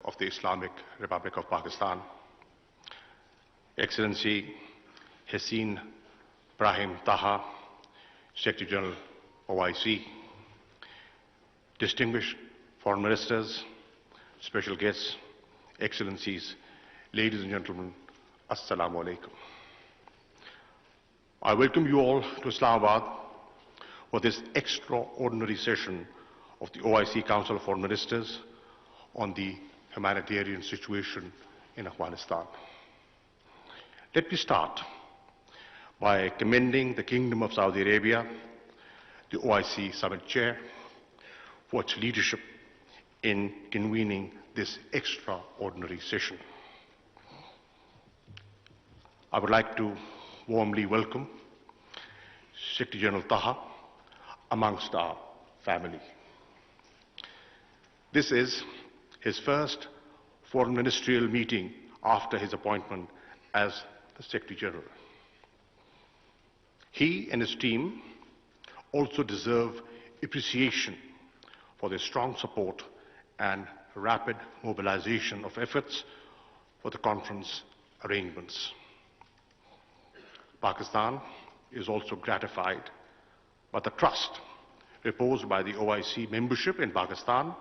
of the Islamic Republic of Pakistan, Excellency Hossein Brahim Taha, Secretary General OIC, distinguished foreign ministers, special guests, excellencies, ladies and gentlemen, Assalamu alaikum. I welcome you all to Islamabad for this extraordinary session of the OIC Council of Foreign Ministers on the humanitarian situation in Afghanistan. Let me start by commending the Kingdom of Saudi Arabia, the OIC Summit Chair, for its leadership in convening this extraordinary session. I would like to warmly welcome Secretary General Taha amongst our family. This is his first foreign ministerial meeting after his appointment as the Secretary General. He and his team also deserve appreciation for their strong support and rapid mobilization of efforts for the conference arrangements. Pakistan is also gratified by the trust reposed by the OIC membership in Pakistan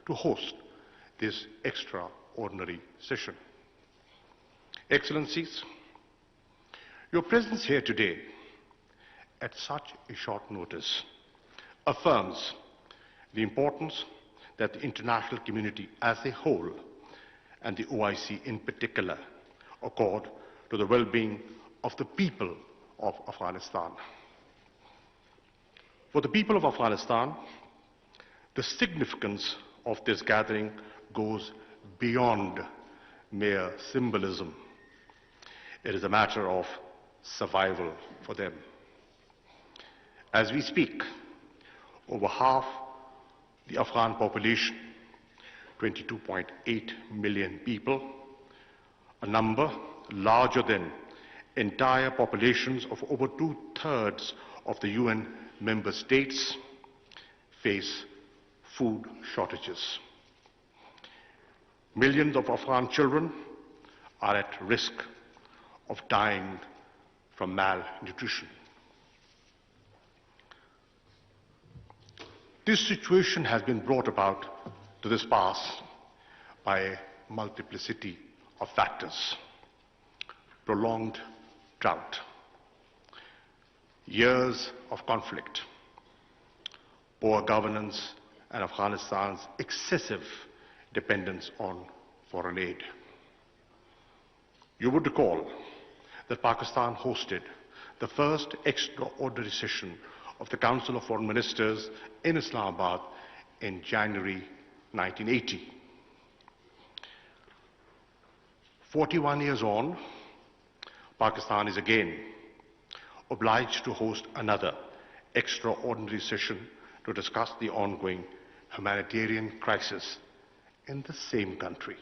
to host this extraordinary session. Excellencies, your presence here today at such a short notice affirms the importance that the international community as a whole and the OIC in particular accord to the well-being of the people of Afghanistan. For the people of Afghanistan, the significance of this gathering goes beyond mere symbolism. It is a matter of survival for them. As we speak, over half the Afghan population, 22.8 million people, a number larger than entire populations of over 2/3 of the UN member states, face food shortages. Millions of Afghan children are at risk of dying from malnutrition. This situation has been brought about to this pass by a multiplicity of factors. Prolonged drought, years of conflict, poor governance, and Afghanistan's excessive dependence on foreign aid. You would recall that Pakistan hosted the first extraordinary session of the Council of Foreign Ministers in Islamabad in January 1980. 41 years on, Pakistan is again obliged to host another extraordinary session to discuss the ongoing humanitarian crisis in the same country.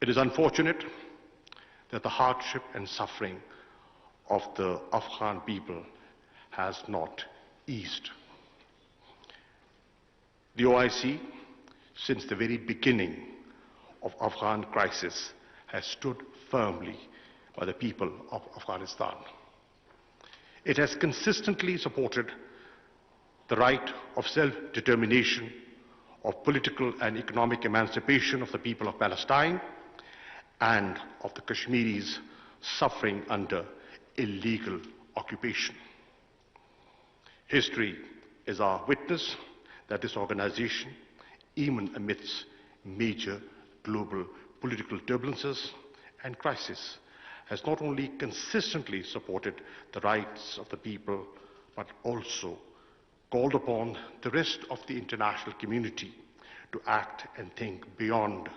It is unfortunate that the hardship and suffering of the Afghan people has not eased. The OIC, since the very beginning of Afghan crisis, has stood firmly by the people of Afghanistan. It has consistently supported the right of self-determination, of political and economic emancipation of the people of Palestine and of the Kashmiris suffering under illegal occupation. History is our witness that this organization, even amidst major global political turbulences and crisis, has not only consistently supported the rights of the people, but also called upon the rest of the international community to act and think beyond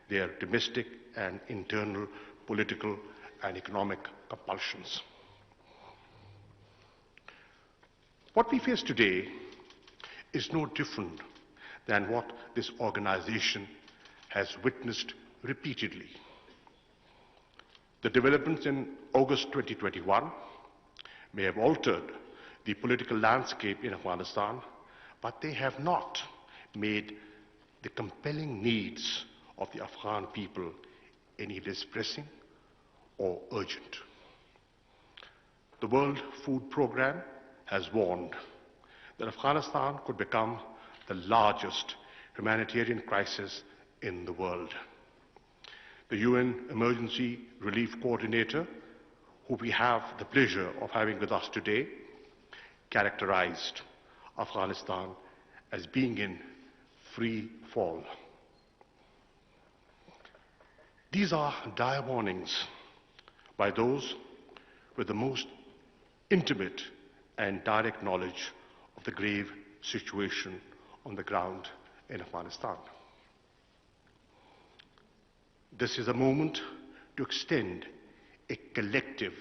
their domestic and internal political and economic compulsions. What we face today is no different than what this organization has witnessed repeatedly. The developments in August 2021 may have altered the political landscape in Afghanistan, but they have not made the compelling needs of the Afghan people any less pressing or urgent. The World Food Programme has warned that Afghanistan could become the largest humanitarian crisis in the world. The UN Emergency Relief Coordinator, who we have the pleasure of having with us today, characterized Afghanistan as being in free fall. These are dire warnings by those with the most intimate and direct knowledge of the grave situation on the ground in Afghanistan. This is a moment to extend a collective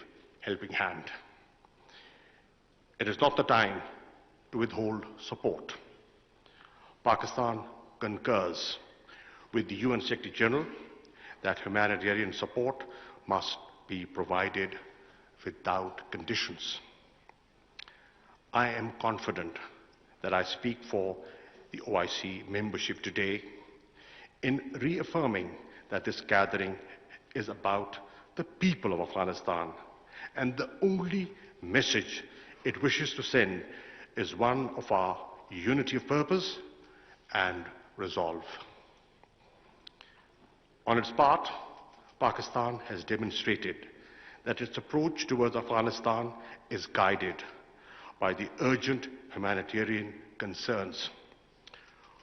helping hand. It is not the time to withhold support. Pakistan concurs with the UN Secretary General that humanitarian support must be provided without conditions. I am confident that I speak for the OIC membership today in reaffirming that this gathering is about the people of Afghanistan, and the only message it wishes to send is one of our unity of purpose and resolve. On its part, Pakistan has demonstrated that its approach towards Afghanistan is guided by the urgent humanitarian concerns.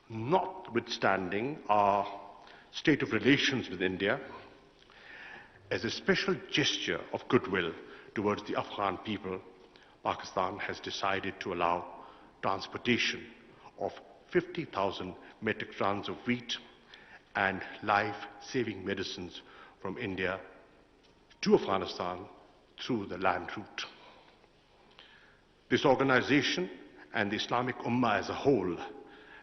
Notwithstanding our state of relations with India, as a special gesture of goodwill towards the Afghan people, Pakistan has decided to allow transportation of 50,000 metric tons of wheat and life-saving medicines from India to Afghanistan through the land route. This organization and the Islamic Ummah as a whole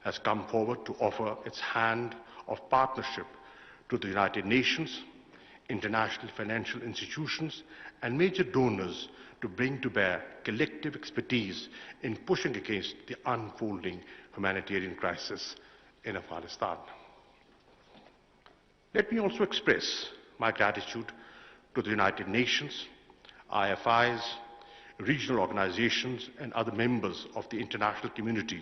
has come forward to offer its hand of partnership to the United Nations, international financial institutions, and major donors to bring to bear collective expertise in pushing against the unfolding humanitarian crisis in Afghanistan. Let me also express my gratitude to the United Nations, IFIs, regional organizations, and other members of the international community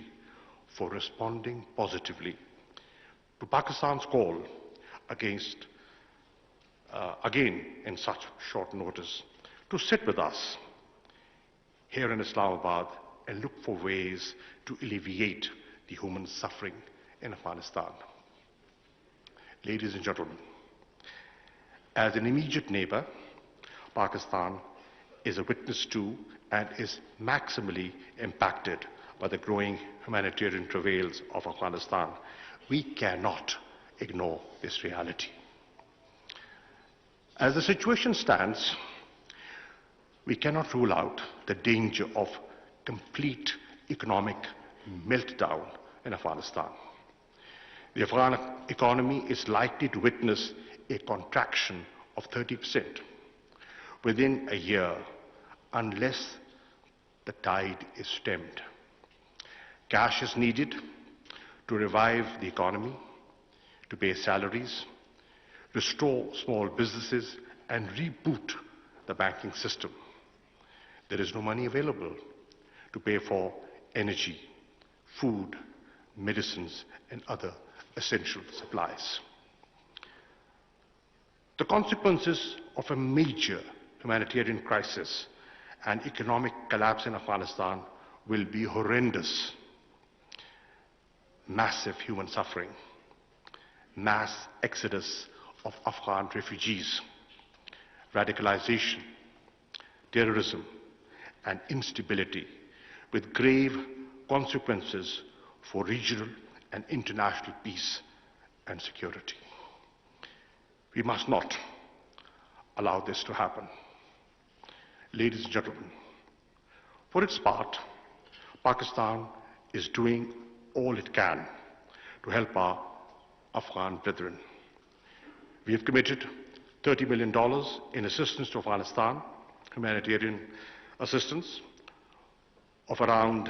for responding positively to Pakistan's call again in such short notice, to sit with us here in Islamabad and look for ways to alleviate the human suffering in Afghanistan. Ladies and gentlemen, as an immediate neighbor, Pakistan is a witness to and is maximally impacted by the growing humanitarian travails of Afghanistan. We cannot ignore this reality. As the situation stands, we cannot rule out the danger of complete economic meltdown in Afghanistan. The Afghan economy is likely to witness a contraction of 30% within a year unless the tide is stemmed. Cash is needed to revive the economy, to pay salaries, restore small businesses, and reboot the banking system. There is no money available to pay for energy, food, medicines, and other essential supplies. The consequences of a major humanitarian crisis and economic collapse in Afghanistan will be horrendous. Massive human suffering, mass exodus of Afghan refugees, radicalization, terrorism, and instability, with grave consequences for regional and international peace and security. We must not allow this to happen. Ladies and gentlemen, for its part, Pakistan is doing all it can to help our Afghan brethren. We have committed $30 million in assistance to Afghanistan, humanitarian assistance of around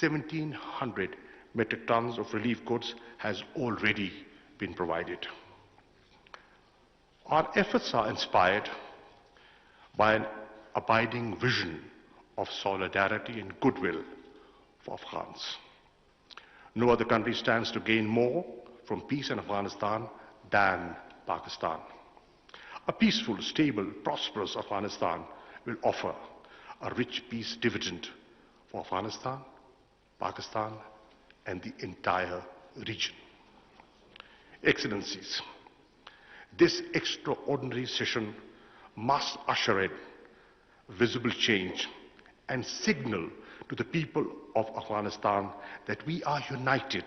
1,700 metric tons of relief goods has already been provided. Our efforts are inspired by an abiding vision of solidarity and goodwill for Afghans. No other country stands to gain more from peace in Afghanistan than Pakistan. A peaceful, stable, prosperous Afghanistan will offer a rich peace dividend for Afghanistan, Pakistan, and the entire region. Excellencies, this extraordinary session must usher in visible change and signal to the people of Afghanistan that we are united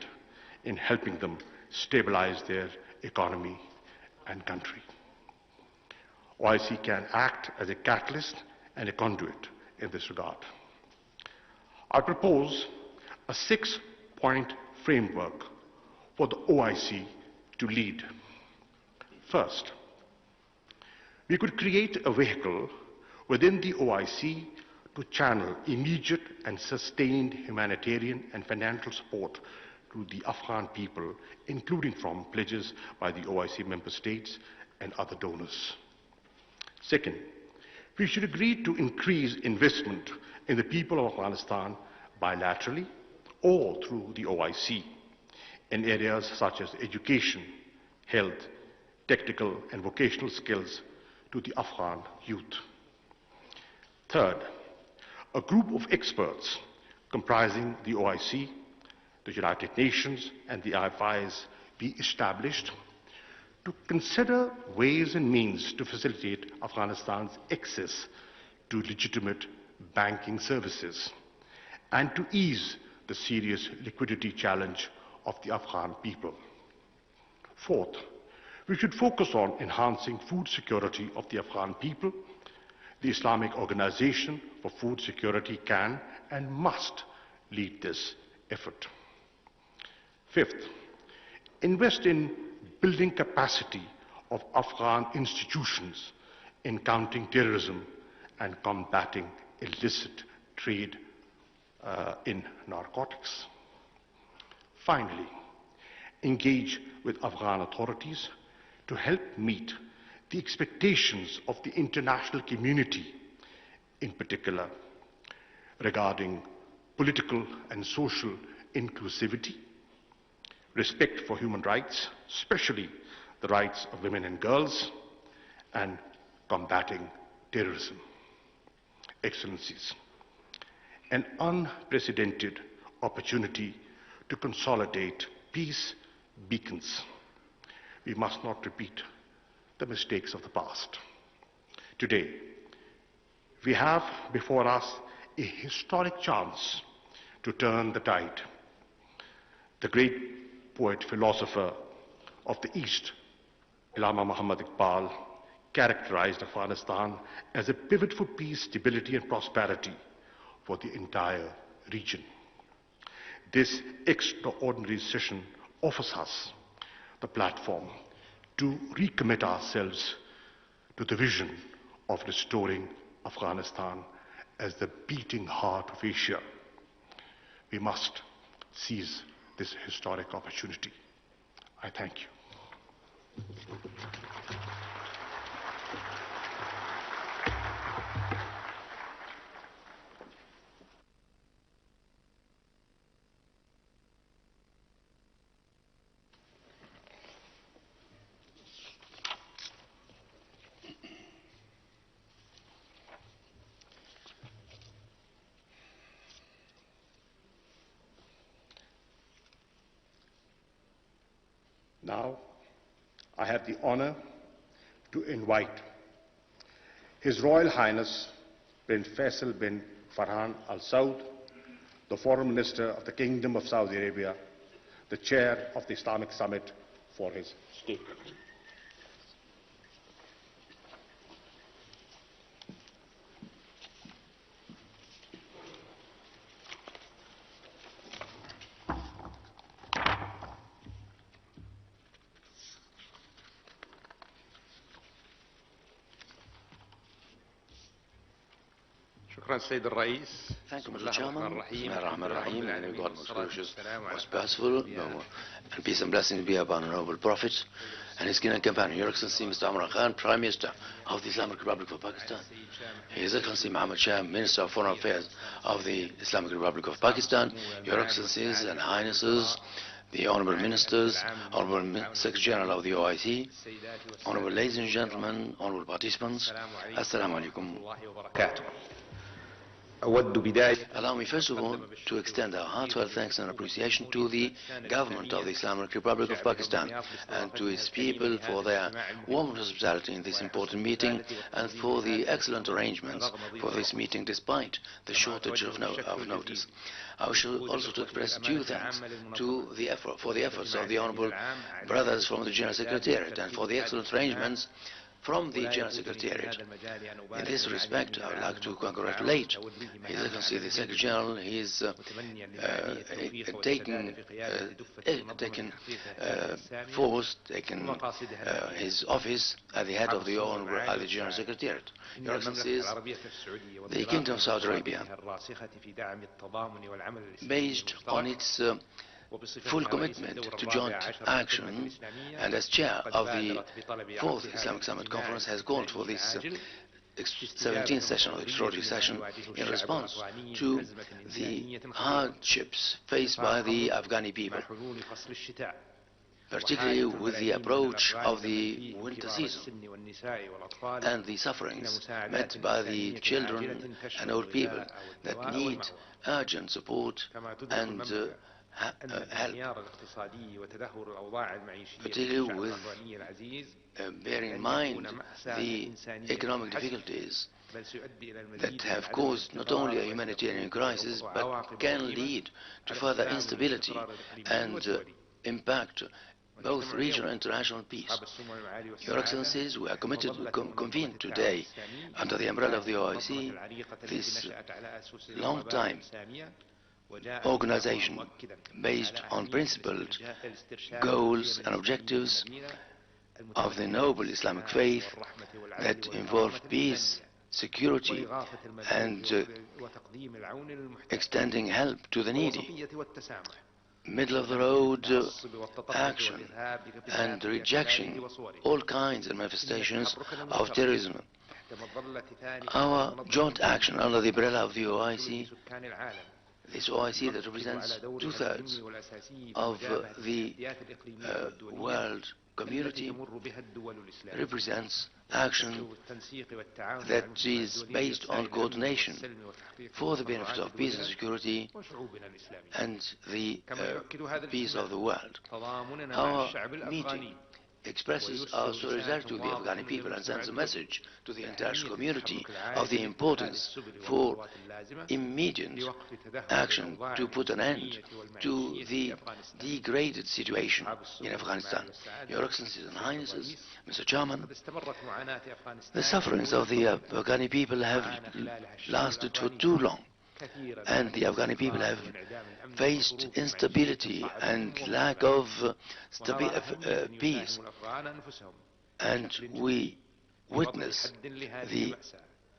in helping them stabilize their economy and country. OIC can act as a catalyst and a conduit in this regard. I propose a 6-point framework for the OIC to lead. First, we could create a vehicle within the OIC to channel immediate and sustained humanitarian and financial support to the Afghan people, including from pledges by the OIC member states and other donors. Second, we should agree to increase investment in the people of Afghanistan bilaterally or through the OIC in areas such as education, health, technical and vocational skills to the Afghan youth. Third, a group of experts comprising the OIC, the United Nations and the IFIs be established to consider ways and means to facilitate Afghanistan's access to legitimate banking services and to ease the serious liquidity challenge of the Afghan people. Fourth, we should focus on enhancing food security of the Afghan people. The Islamic Organization for Food Security can and must lead this effort. Fifth, invest in building capacity of Afghan institutions in countering terrorism and combating illicit trade in narcotics. Finally, engage with Afghan authorities to help meet the expectations of the international community, in particular regarding political and social inclusivity, respect for human rights, especially the rights of women and girls, and combating terrorism. Excellencies, an unprecedented opportunity to consolidate peace beacons. We must not repeat the mistakes of the past. Today, we have before us a historic chance to turn the tide. The great poet, philosopher of the East, Allama Muhammad Iqbal, characterized Afghanistan as a pivot for peace, stability and prosperity for the entire region. This extraordinary session offers us the platform to recommit ourselves to the vision of restoring Afghanistan as the beating heart of Asia. We must seize this historic opportunity. I thank you. Now, I have the honor to invite His Royal Highness Prince Faisal bin Farhan Al Saud, the Foreign Minister of the Kingdom of Saudi Arabia, the Chair of the Islamic Summit, for his statement. Thank you, Mr. Chairman. Bismillahir-Rahmanir-Rahim. In the name of God, most gracious, most merciful, and peace and blessings be upon the noble Prophet and his king and companion, Your Excellency Mr. Imran Khan, Prime Minister of the Islamic Republic of Pakistan, His Excellency Muhammad Shah, Minister of Foreign Affairs of the Islamic Republic of Pakistan, Your Excellencies and Highnesses, the Honorable Ministers, Honorable Secretary General of the OIC, Honorable ladies and gentlemen, Honorable participants, Assalamu alaikum. Allow me first of all to extend our heartfelt thanks and appreciation to the government of the Islamic Republic of Pakistan and to its people for their warm hospitality in this important meeting and for the excellent arrangements for this meeting despite the shortage of notice. I wish also to express due thanks to for the efforts of the Honorable Brothers from the General Secretariat and for the excellent arrangements from the General Secretariat. In this respect, I would like to congratulate His Excellency the Secretary General. He is taking his office at the head of the Honorable General Secretariat. Your Excellencies, the Kingdom of Saudi Arabia, based on its full commitment to joint action and as chair of the 4th Islamic Summit Conference has called for this 17th session of the extraordinary session in response to the hardships faced by the Afghani people, particularly with the approach of the winter season and the sufferings met by the children and old people that need urgent support and help, particularly with bearing in mind the economic difficulties that have caused not only a humanitarian crisis but can lead to further instability and impact both regional and international peace. Your Excellencies, we are committed to convene today under the umbrella of the OIC this long-time organization based on principled goals and objectives of the noble Islamic faith that involve peace, security and extending help to the needy, middle of the road action and rejection all kinds of manifestations of terrorism. Our joint action under the umbrella of the OIC, this OIC that represents 2/3 of the world community, represents action that is based on coordination for the benefit of peace and security and the peace of the world. Our meeting expresses our solidarity to the Afghani people and sends a message to the international community of the importance for immediate action to put an end to the degraded situation in Afghanistan. Your Excellencies and Highnesses, Mr. Chairman, the sufferings of the Afghani people have lasted for too long, and the Afghani people have faced instability and lack of peace, and we witness the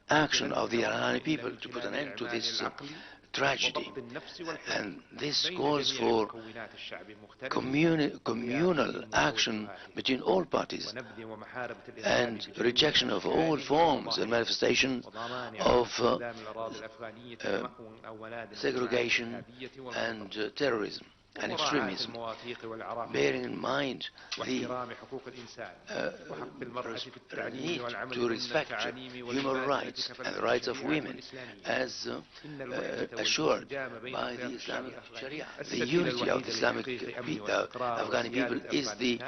action of the Afghani people to put an end to this tragedy, and this calls for communal action between all parties and rejection of all forms and manifestations of segregation and terrorism and extremism, bearing in mind the need to respect human rights and the rights of women as assured by the Islamic Sharia. The unity of the Islamic Afghani people is the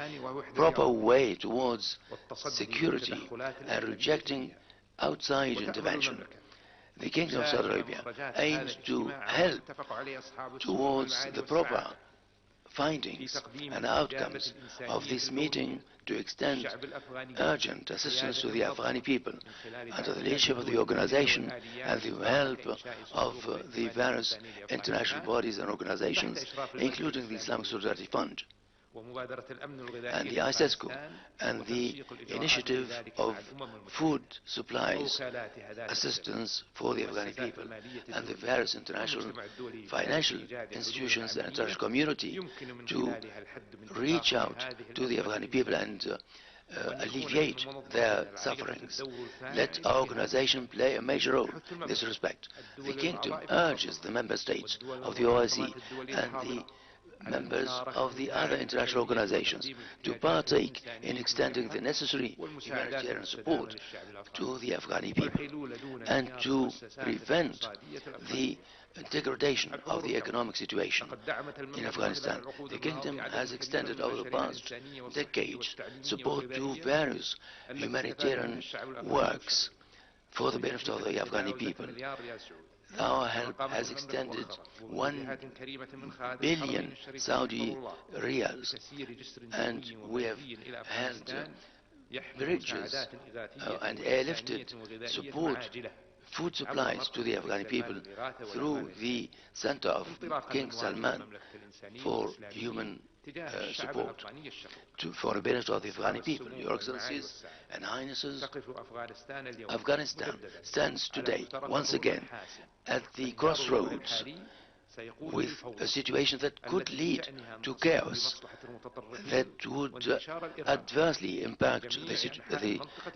proper way towards security and rejecting outside intervention. The Kingdom of Saudi Arabia aims to help towards the proper findings and outcomes of this meeting to extend urgent assistance to the Afghani people under the leadership of the organization and the help of the various international bodies and organizations, including the Islamic Solidarity Fund. and the ISESCO and the initiative of food supplies assistance for the Afghani people and the various international financial institutions and international community to reach out to the Afghani people and alleviate their sufferings. Let our organization play a major role in this respect. The Kingdom urges the member states of the OIC and the members of the other international organizations to partake in extending the necessary humanitarian support to the Afghani people and to prevent the degradation of the economic situation in Afghanistan. The Kingdom has extended over the past decades support to various humanitarian works for the benefit of the Afghani people. Our help has extended 1 billion Saudi riyals, and we have held bridges and airlifted support food supplies to the Afghani people through the Center of King Salman for human support for the benefit of the Afghani people. Your Excellencies and Highnesses, Afghanistan stands today once again at the crossroads with a situation that could lead to chaos, that would adversely impact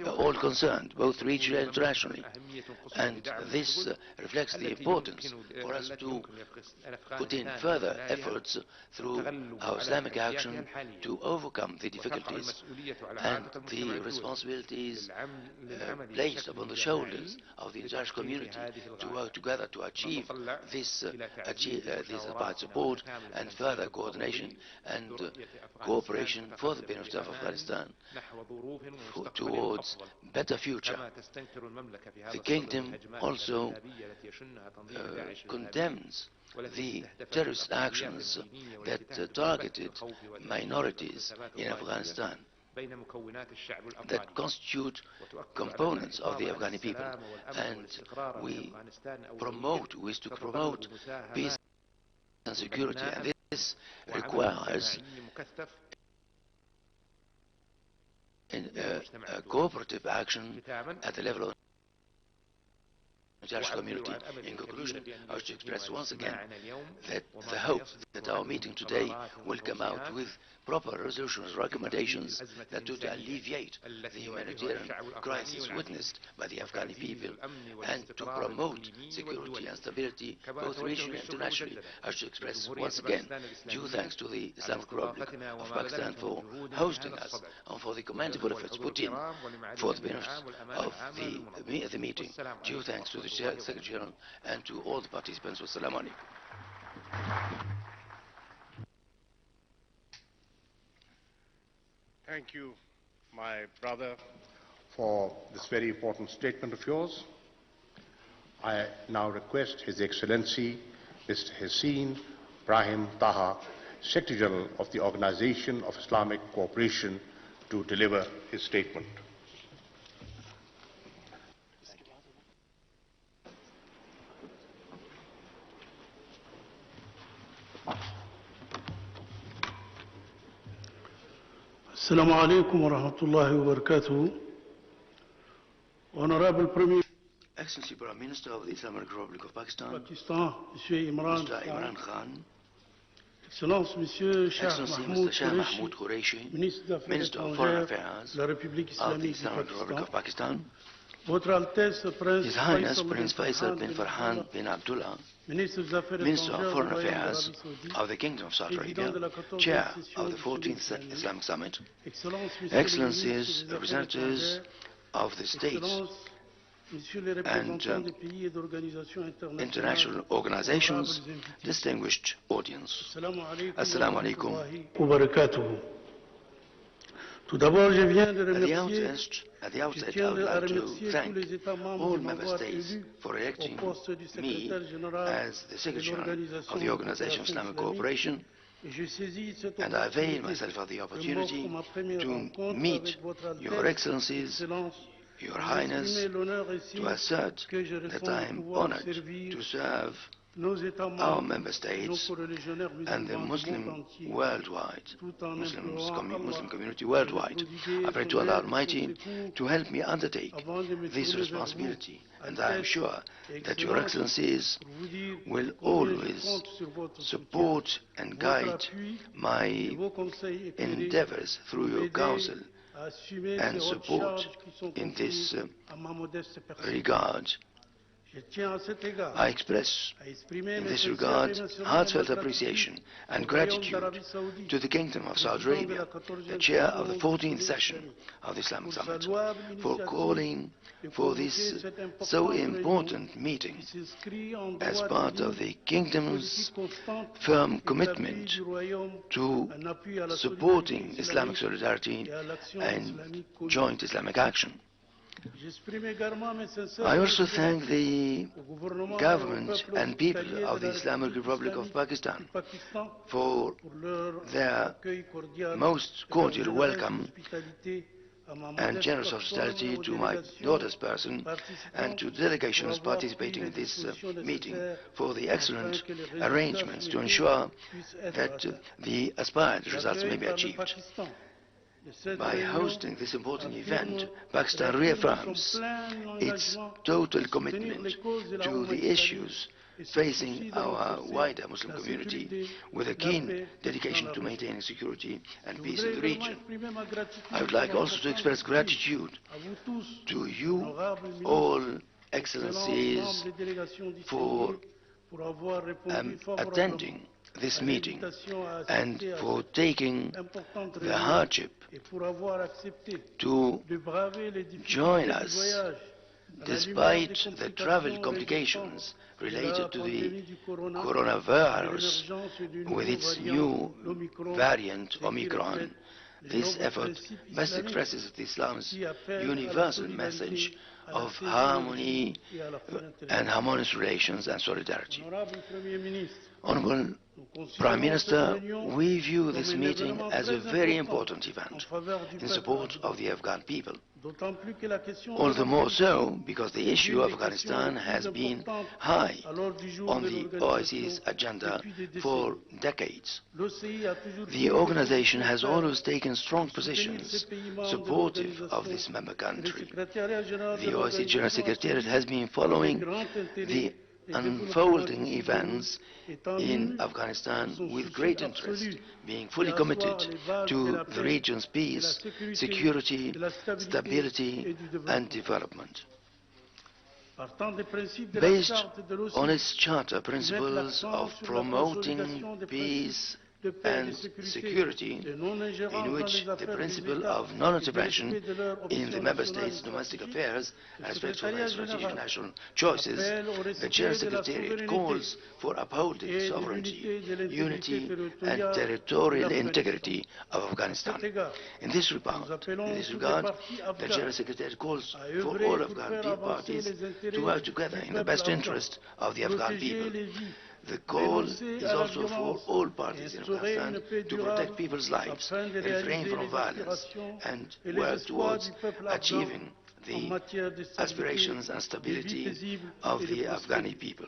all concerned, both regionally and internationally. And this reflects the importance for us to put in further efforts through our Islamic action to overcome the difficulties and the responsibilities placed upon the shoulders of the international community to work together to achieve this about support and further coordination and cooperation for the benefit of Afghanistan towards better future. The Kingdom also condemns the terrorist actions that targeted minorities in Afghanistan that constitute components of the Afghani people, and we wish to promote peace and security, and this requires a cooperative action at the level of the international community. In conclusion, I wish to express once again that the hope that our meeting today will come out with proper resolutions, recommendations that would alleviate the humanitarian crisis witnessed by the Afghani people and to promote security and stability both regionally and internationally. I wish to express once again due thanks to the Islamic Republic of Pakistan for hosting us and for the commendable efforts put in for the benefit of the meeting. Due thanks to the Secretary General and to all the participants. Wassalamu alaikum. Thank you, my brother, for this very important statement of yours. I now request His Excellency Mr. Hussein Brahim Taha, Secretary General of the Organization of Islamic Cooperation, to deliver his statement. Assalamu alaikum wa rahmatullahi wa barakatuh. Honorable Premier Excellency Prime Minister of the Islamic Republic of Pakistan, Monsieur Mr. Imran Khan, Excellence Monsieur Excellency Mr. Shah Mahmoud Qureshi, Minister of Foreign Affairs la République of the islamique Islamic Republic of Pakistan, Votre Altesse Prince His Highness Prince Faisal bin Farhan bin Abdullah, Minister of Foreign Affairs of the Kingdom of Saudi Arabia, Chair of the 14th Islamic Summit, Excellencies, representatives of the states and international organizations, distinguished audience. Assalamu alaikum. Tout d'abord, je viens de At the outset, I would like to thank all member states for electing me as the Secretary General of the Organization of Islamic Cooperation, and I avail myself of the opportunity to meet Your Excellencies, Your Highness, to assert that I am honored to serve our member states and the Muslim community worldwide. I pray to Allah Almighty to help me undertake this responsibility, and I am sure that Your Excellencies will always support and guide my endeavors through your council and support in this regard. I express in this regard heartfelt appreciation and gratitude to the Kingdom of Saudi Arabia, the chair of the 14th session of the Islamic Summit, for calling for this so important meeting as part of the Kingdom's firm commitment to supporting Islamic solidarity and joint Islamic action. I also thank the government and people of the Islamic Republic of Pakistan for their most cordial welcome and generous hospitality to my daughter's person and to delegations participating in this meeting for the excellent arrangements to ensure that the aspired results may be achieved. By hosting this important event, Pakistan reaffirms its total commitment to the issues facing our wider Muslim community with a keen dedication to maintaining security and peace in the region. I would like also to express gratitude to you, all Excellencies, for attending this meeting and for taking the hardship to join us despite the travel complications related to the coronavirus with its new variant Omicron. This effort best expresses Islam's universal message of harmony and harmonious relations and solidarity. Honorable Prime Minister, we view this meeting as a very important event in support of the Afghan people. All the more so because the issue of Afghanistan has been high on the OIC's agenda for decades. The organization has always taken strong positions supportive of this member country. The OIC General Secretariat has been following the unfolding events in Afghanistan with great interest, being fully committed to the region's peace, security, stability and development. Based on its charter principles of promoting peace and security, in which the principle of non-intervention in the Member States' domestic affairs and respect for their strategic national choices, the General Secretariat calls for upholding sovereignty, unity and territorial integrity of Afghanistan. In this regard, the General Secretariat calls for all Afghan parties to work together in the best interest of the Afghan people. The call is also for all parties in Afghanistan to protect people's lives, refrain from violence, and work towards achieving the aspirations and stability of the Afghani people.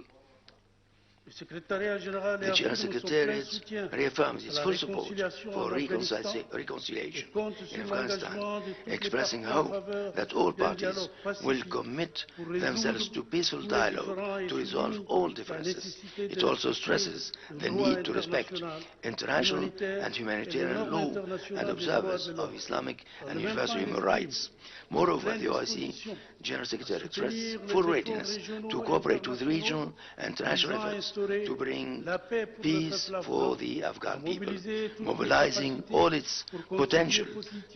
The General Secretariat reaffirms its full support for reconciliation in Afghanistan, expressing hope that all parties will commit themselves to peaceful dialogue to resolve all differences. It also stresses the need to respect international and humanitarian law and observers of Islamic and universal human rights. Moreover, the OIC General Secretary expressed full readiness to cooperate with regional and international efforts to bring peace for the Afghan people, mobilizing all its potential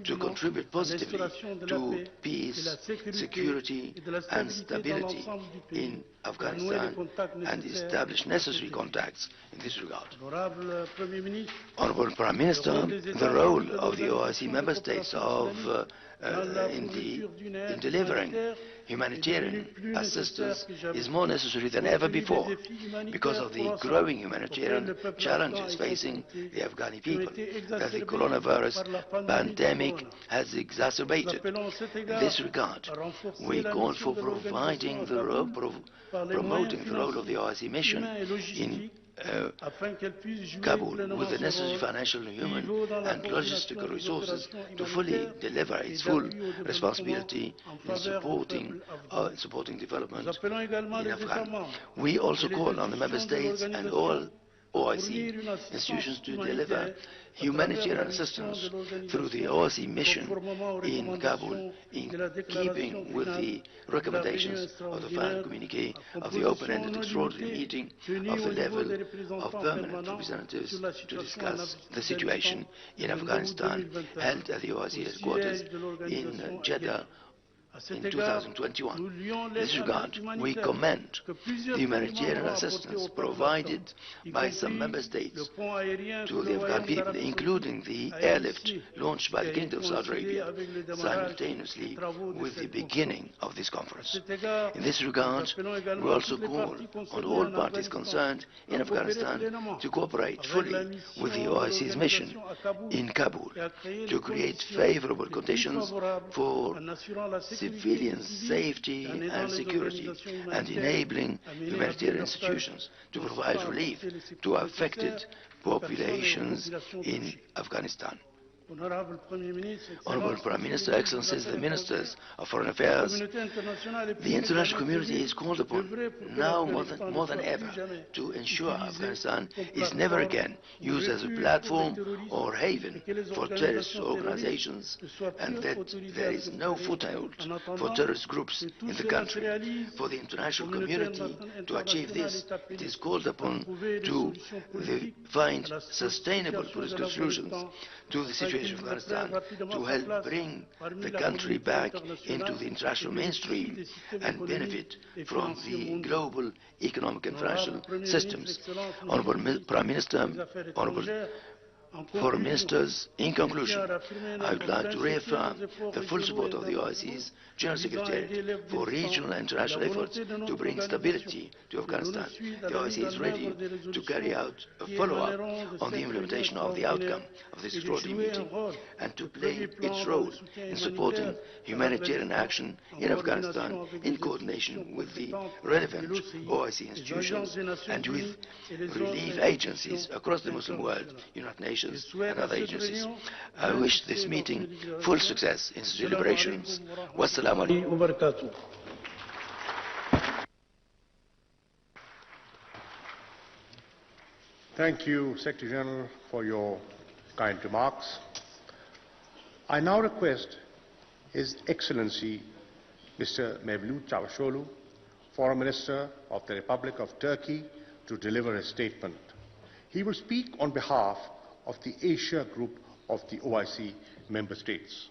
to contribute positively to peace, security and stability in Afghanistan and establish necessary contacts in this regard. Honorable Prime Minister, the role of the OIC member states in delivering humanitarian assistance is more necessary than ever before because of the growing humanitarian challenges facing the Afghani people that the coronavirus pandemic has exacerbated. In this regard, we call for promoting the role of the OIC mission in Kabul with the necessary financial, human and logistical resources to fully deliver its full responsibility in supporting development in Afghanistan. We also call on the member states and all OIC institutions to deliver humanitarian assistance through the OIC mission in Kabul, in keeping with the recommendations of the final communique of the open-ended extraordinary meeting of the level of permanent representatives to discuss the situation in Afghanistan held at the OIC headquarters in Jeddah in 2021. In this regard, we commend the humanitarian assistance provided by some member states to the Afghan people, including the airlift launched by the Kingdom of Saudi Arabia simultaneously with the beginning of this conference. In this regard, we also call on all parties concerned in Afghanistan to cooperate fully with the OIC's mission in Kabul to create favorable conditions for civilian safety and security and enabling humanitarian institutions to provide relief to affected populations in Afghanistan. Honorable Prime Minister, Excellencies, the Ministers of Foreign Affairs, the international community is called upon now more than ever to ensure Afghanistan is never again used as a platform or haven for terrorist organizations and that there is no foothold for terrorist groups in the country. For the international community to achieve this, it is called upon to find sustainable political solutions to the situation of Afghanistan, to help bring the country back into the international mainstream and benefit from the global economic and financial systems. Honorable Prime Minister, Honorable Foreign Ministers, in conclusion, I would like to reaffirm the full support of the OIC's General Secretariat for regional and international efforts to bring stability to Afghanistan. The OIC is ready to carry out a follow-up on the implementation of the outcome of this extraordinary meeting and to play its role in supporting humanitarian action in Afghanistan in coordination with the relevant OIC institutions and with relief agencies across the Muslim world, United Nations and other agencies. I wish this meeting full success in its deliberations. Wassalamu alaikum. Thank you, Secretary General, for your kind remarks. I now request His Excellency Mr. Mevlut Çavuşoğlu, Foreign Minister of the Republic of Turkey, to deliver a statement. He will speak on behalf of the Asia Group of the OIC member states.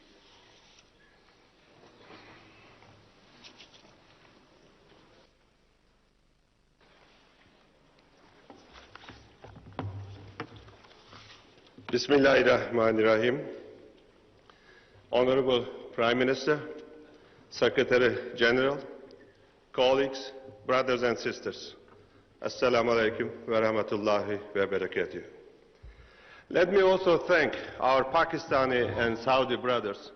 Bismillahirrahmanirrahim. Honorable Prime Minister, Secretary General, colleagues, brothers and sisters, Assalamu alaikum wa rahmatullahi wa barakatuh. Let me also thank our Pakistani and Saudi brothers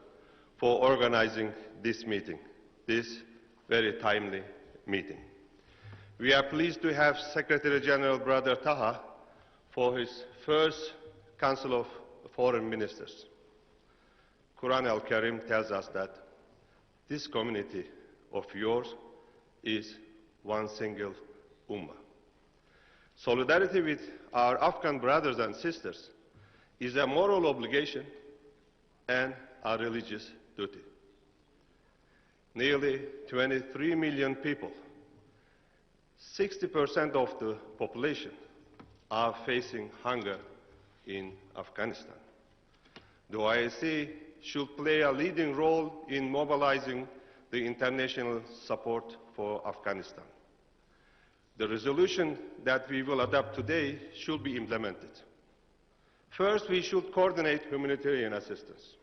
for organizing this meeting, this very timely meeting. We are pleased to have Secretary General Brother Taha for his first Council of Foreign Ministers. Quran al-Karim tells us that this community of yours is one single ummah. Solidarity with our Afghan brothers and sisters is a moral obligation and a religious duty. Nearly 23 million people, 60% of the population, are facing hunger in Afghanistan. The OIC should play a leading role in mobilizing the international support for Afghanistan. The resolution that we will adopt today should be implemented. First, we should coordinate humanitarian assistance.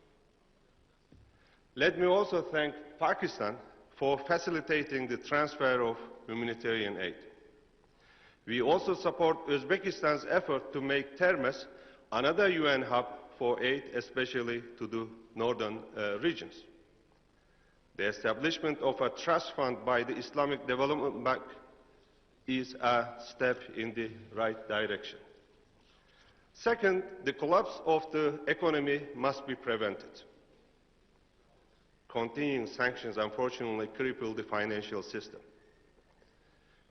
Let me also thank Pakistan for facilitating the transfer of humanitarian aid. We also support Uzbekistan's effort to make Termes another UN hub for aid, especially to the northern regions. The establishment of a trust fund by the Islamic Development Bank is a step in the right direction. Second, the collapse of the economy must be prevented. Continuing sanctions unfortunately cripple the financial system.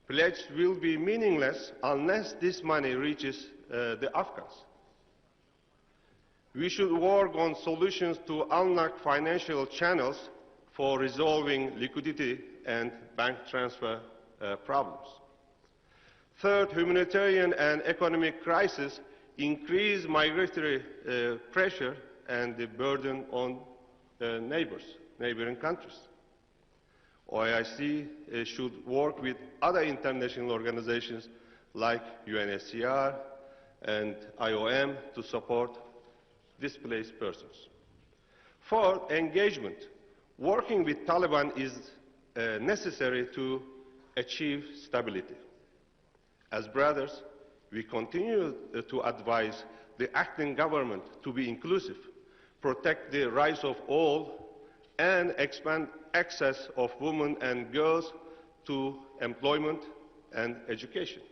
Pledge will be meaningless unless this money reaches the Afghans. We should work on solutions to unlock financial channels for resolving liquidity and bank transfer problems. Third, humanitarian and economic crisis increase migratory pressure and the burden on neighboring countries. OIC should work with other international organizations like UNHCR and IOM to support displaced persons. Fourth, engagement. Working with Taliban is necessary to achieve stability. As brothers, we continue to advise the acting government to be inclusive, protect the rights of all, and expand access of women and girls to employment and education.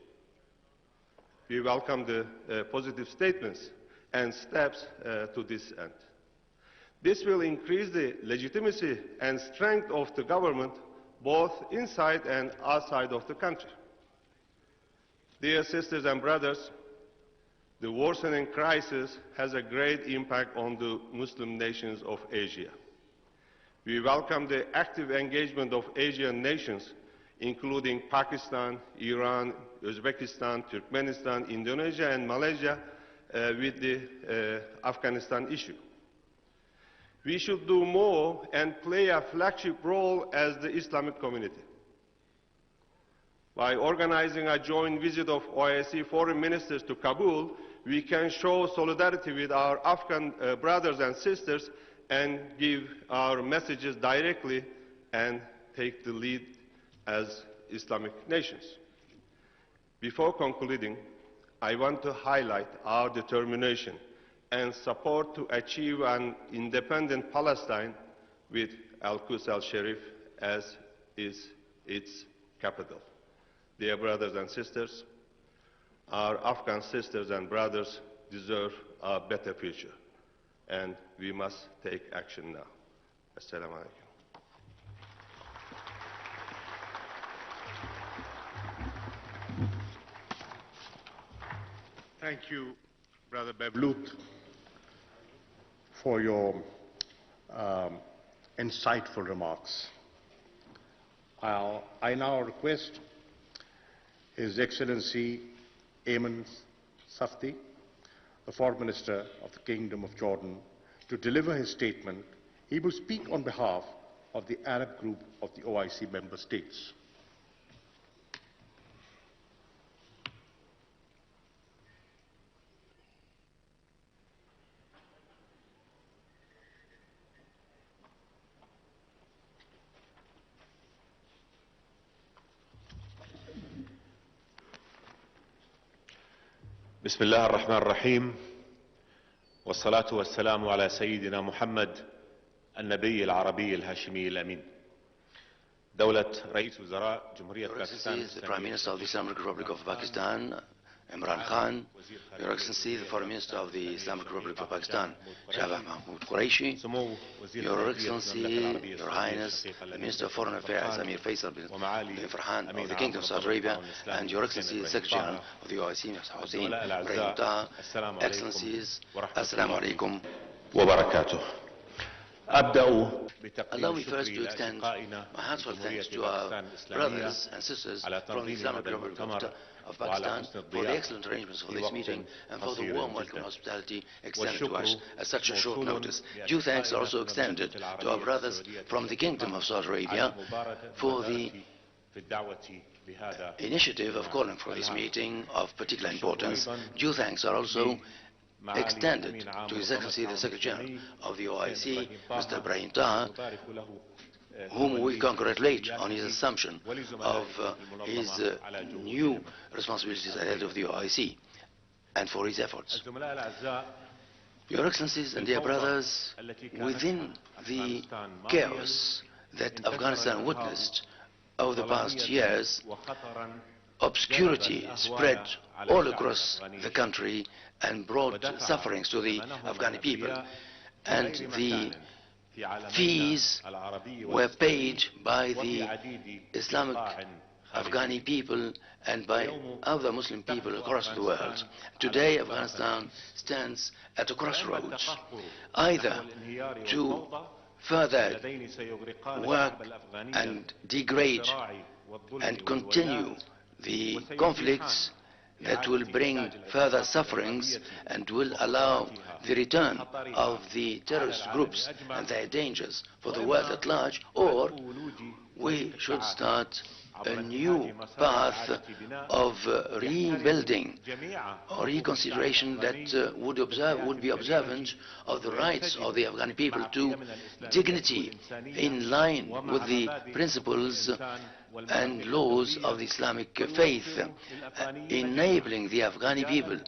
We welcome the positive statements and steps to this end. This will increase the legitimacy and strength of the government both inside and outside of the country. Dear sisters and brothers, the worsening crisis has a great impact on the Muslim nations of Asia. We welcome the active engagement of Asian nations, including Pakistan, Iran, Uzbekistan, Turkmenistan, Indonesia, and Malaysia, with the Afghanistan issue. We should do more and play a flagship role as the Islamic community. By organizing a joint visit of OIC foreign ministers to Kabul, we can show solidarity with our Afghan brothers and sisters and give our messages directly and take the lead as Islamic nations. Before concluding, I want to highlight our determination and support to achieve an independent Palestine with Al-Quds al-Sharif as is its capital. Dear brothers and sisters, our Afghan sisters and brothers deserve a better future, and we must take action now. Assalamu alaikum. Thank you, Brother Bevlut, for your insightful remarks. I now request His Excellency Ayman Safti, the Foreign Minister of the Kingdom of Jordan, to deliver his statement. He will speak on behalf of the Arab group of the OIC member states. بسم الله الرحمن الرحيم والصلاة والسلام على سيدنا محمد النبي العربي الهاشمي الأمين. دولة رئيس وزراء جمهورية باكستان. The Prime Minister of the Islamic Republic of Pakistan, Imran Khan, Your Excellency, the Foreign Minister of the Islamic Republic of Pakistan, Shahbaz Mahmood Qureshi, Your Excellency, Your Highness, the Minister of Foreign Affairs, Amir Faisal bin Farhan of the Kingdom of Saudi Arabia, and Your Excellency, the Secretary General of the OIC, Mr. Hussein Ibrahim Taha, Excellencies, Assalamu alaikum wa barakatuh. Allow me first to extend my heartfelt thanks to our brothers and sisters from the Islamic Republic of Pakistan for the excellent arrangements for this meeting and for the warm welcome hospitality extended to us at such a short notice. Due thanks are also extended to our brothers from the Kingdom of Saudi Arabia for the initiative of calling for this meeting of particular importance. Due thanks are also extended to His Excellency the Secretary General of the OIC, Mr. Ibrahim Taha, whom we congratulate on his assumption of his new responsibilities as head of the OIC and for his efforts. Your Excellencies and dear brothers, within the chaos that Afghanistan witnessed over the past years, obscurity spread all across the country and brought sufferings to the Afghani people, and the fees were paid by the Islamic Afghani people and by other Muslim people across the world. Today Afghanistan stands at a crossroads, either to further work and degrade and continue the conflicts that will bring further sufferings and will allow the return of the terrorist groups and their dangers for the world at large, or we should start a new path of rebuilding or reconsideration that would be observant of the rights of the Afghani people to dignity in line with the principles and laws of the Islamic faith, enabling the Afghani people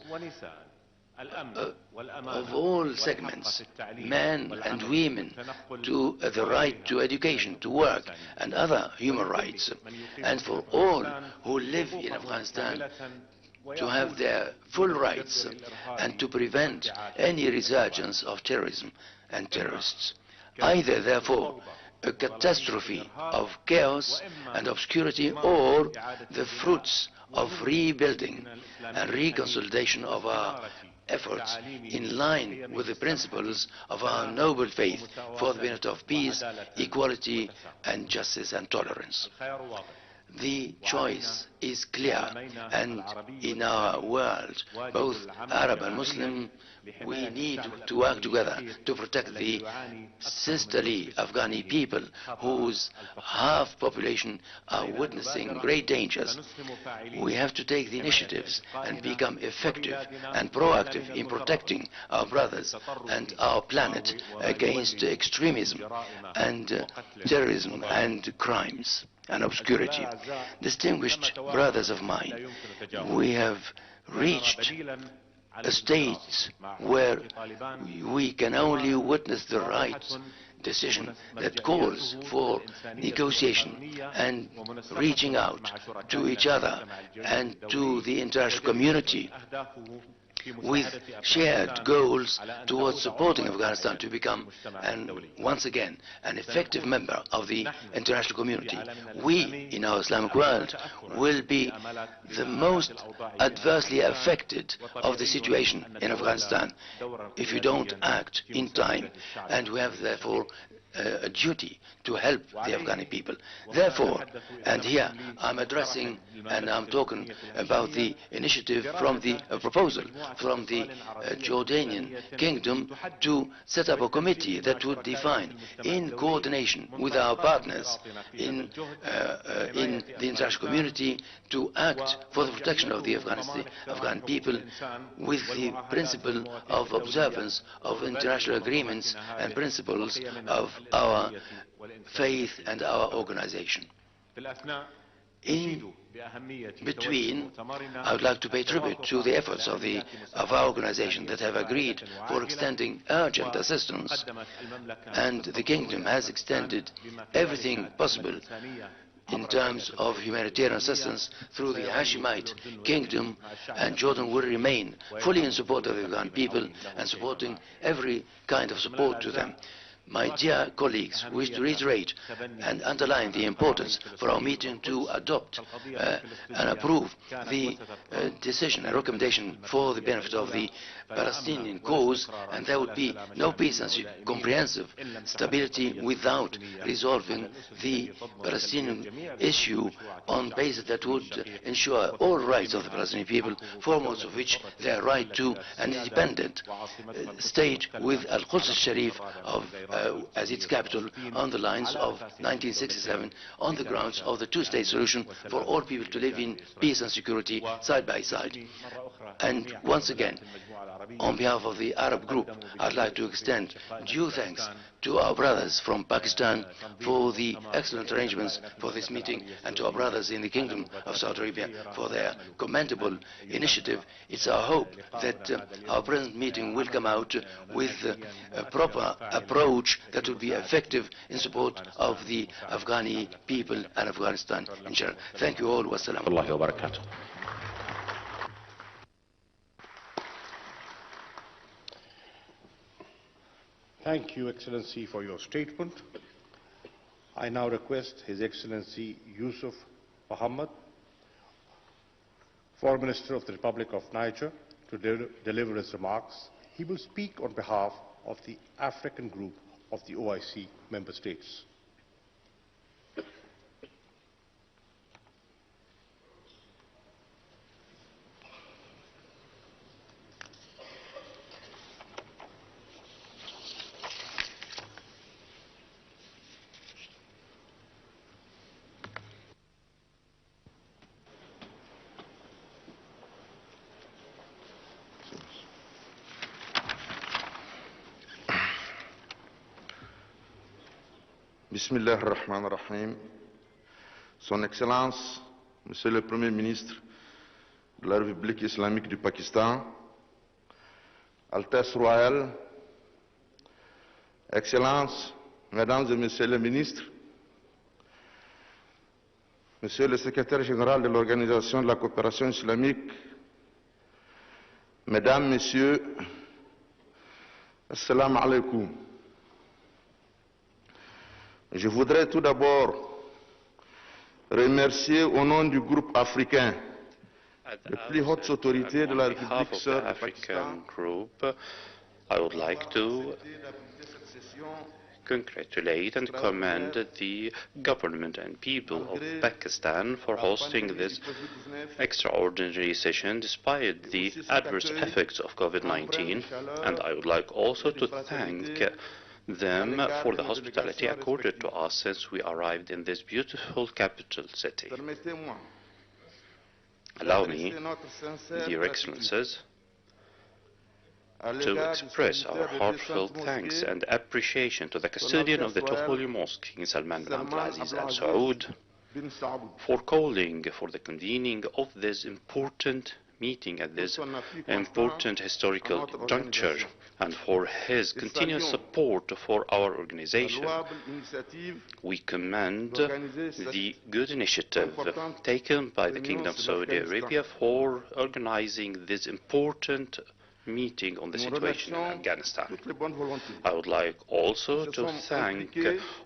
of all segments, men and women, to the right to education, to work, and other human rights, and for all who live in Afghanistan to have their full rights and to prevent any resurgence of terrorism and terrorists. Either, therefore, a catastrophe of chaos and obscurity, or the fruits of rebuilding and reconsolidation of our efforts in line with the principles of our noble faith for the benefit of peace, equality, and justice and tolerance. The choice is clear, and in our world, both Arab and Muslim, we need to work together to protect the sisterly Afghani people whose half population are witnessing great dangers. We have to take the initiatives and become effective and proactive in protecting our brothers and our planet against extremism and terrorism and crimes and obscurity. Distinguished brothers of mine, we have reached a state where we can only witness the right decision that calls for negotiation and reaching out to each other and to the international community with shared goals towards supporting Afghanistan to become, once again, an effective member of the international community. We, in our Islamic world, will be the most adversely affected of the situation in Afghanistan if we don't act in time, and we have, therefore, a duty to help the Afghani people. Therefore, and here I'm addressing and I'm talking about the initiative from the proposal from the Jordanian kingdom to set up a committee that would define, in coordination with our partners in the international community, to act for the protection of the Afghan people with the principle of observance of international agreements and principles of our faith and our organization. In between, I would like to pay tribute to the efforts of our organization that have agreed for extending urgent assistance, and the Kingdom has extended everything possible in terms of humanitarian assistance through the Hashemite Kingdom, and Jordan will remain fully in support of the Afghan people and supporting every kind of support to them. My dear colleagues, we wish to reiterate and underline the importance for our meeting to adopt and approve the decision and recommendation for the benefit of the Palestinian cause, and there would be no peace and comprehensive stability without resolving the Palestinian issue on basis that would ensure all rights of the Palestinian people, foremost of which their right to an independent state with Al-Quds al-Sharif as its capital on the lines of 1967, on the grounds of the two-state solution for all people to live in peace and security side by side. And once again, On behalf of the Arab group, I'd like to extend due thanks to our brothers from Pakistan for the excellent arrangements for this meeting, and to our brothers in the Kingdom of Saudi Arabia for their commendable initiative. It's our hope that our present meeting will come out with a proper approach that will be effective in support of the Afghani people and Afghanistan in general. Thank you all. Wassalamu alaikum. Thank you, Excellency, for your statement. I now request His Excellency Yusuf Mohammed, Foreign Minister of the Republic of Niger, to deliver his remarks. He will speak on behalf of the African Group of the OIC member states. Bismillah ar-Rahman ar-Rahim. Son Excellence, Monsieur le Premier ministre de la République islamique du Pakistan, Altesse royale, Excellences, Mesdames et Messieurs les ministres, Monsieur le Secrétaire général de l'Organisation de la coopération islamique, Mesdames, Messieurs, Assalamu alaikum. Je voudrais tout d'abord remercier au nom du groupe africain les plus hautes autorités de la République sœur du Pakistan. I would like to congratulate and commend the government and people of Pakistan for hosting this extraordinary session despite the adverse effects of COVID-19, and I would like also to thank them for the hospitality accorded to us since we arrived in this beautiful capital city. Allow me, dear Excellencies, to express our heartfelt thanks and appreciation to the custodian of the two holy mosques, King Salman bin Abdulaziz Al Saud, for calling for the convening of this important meeting at this important historical juncture, and for his continuous support for our organization. We commend the good initiative taken by the Kingdom of Saudi Arabia for organizing this important meeting on the situation in Afghanistan. I would like also to thank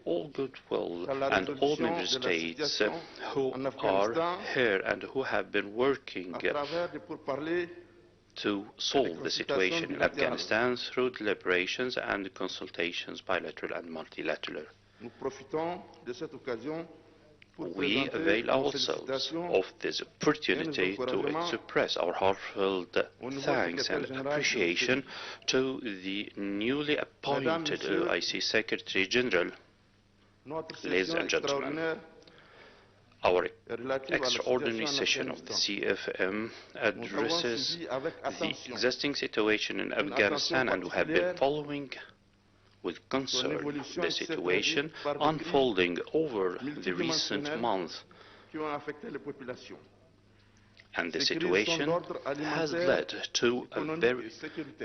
all goodwill and all member states who are here and who have been working to solve the situation in Afghanistan through deliberations and consultations, bilateral and multilateral. We avail ourselves of this opportunity to express our heartfelt thanks and appreciation to the newly appointed OIC Secretary General. Ladies and gentlemen, our extraordinary session of the CFM addresses the existing situation in Afghanistan, and we have been following with concern the situation unfolding over the recent months. And the situation has led to very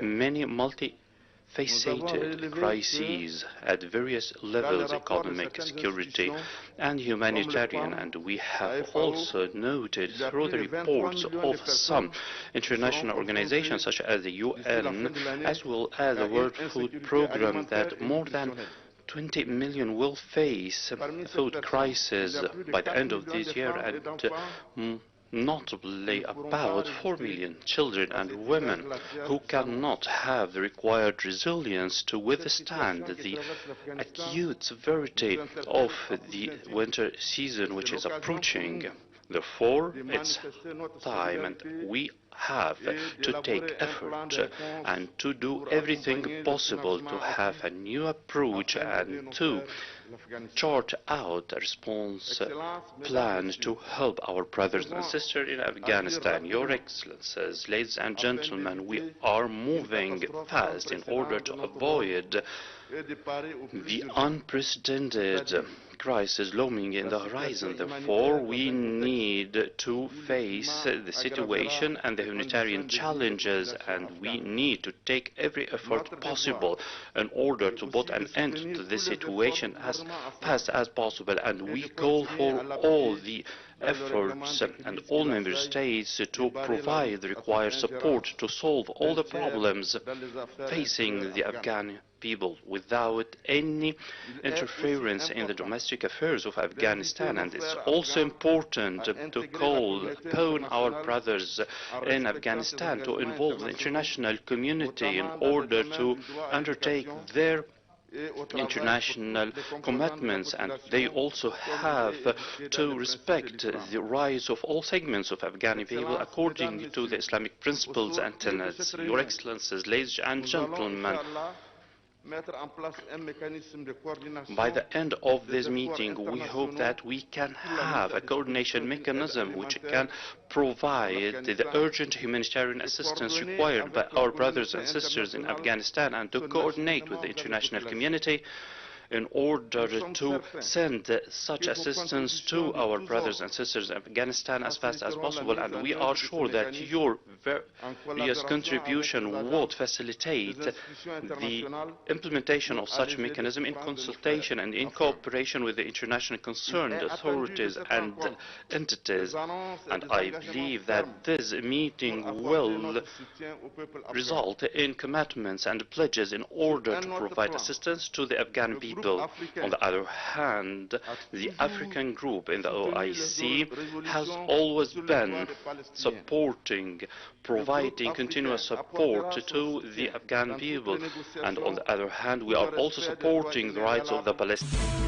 many multifaceted crises at various levels: economic, security, and humanitarian. And we have also noted through the reports of some international organizations such as the UN, as well as the World Food Programme, that more than 20 million will face food crisis by the end of this year, and notably about 4 million children and women who cannot have the required resilience to withstand the acute severity of the winter season which is approaching. Therefore, it's time, and we have to take effort and to do everything possible to have a new approach and to chart out a response plan to help our brothers and sisters in Afghanistan. Your Excellencies, ladies and gentlemen, we are moving fast in order to avoid the unprecedented crisis looming in the horizon. Therefore, we need to face the situation and the humanitarian challenges, and we need to take every effort possible in order to put an end to this situation as fast as possible. And we call for all the efforts and all member states to provide the required support to solve all the problems facing the Afghan people without any interference in the domestic affairs of Afghanistan. And it's also important to call upon our brothers in Afghanistan to involve the international community in order to undertake their international commitments, and they also have to respect the rights of all segments of Afghan people according to the Islamic principles and tenets. Your Excellencies, ladies and gentlemen, by the end of this meeting, we hope that we can have a coordination mechanism which can provide the urgent humanitarian assistance required by our brothers and sisters in Afghanistan, and to coordinate with the international community in order to send such assistance to our brothers and sisters in Afghanistan as fast as possible. And we are sure that your various contribution would facilitate the implementation of such mechanism in consultation and in cooperation with the international concerned authorities and entities. And I believe that this meeting will result in commitments and pledges in order to provide assistance to the Afghan people. On the other hand, the African group in the OIC has always been supporting, providing continuous support to the Afghan people. And on the other hand, we are also supporting the rights of the Palestinians.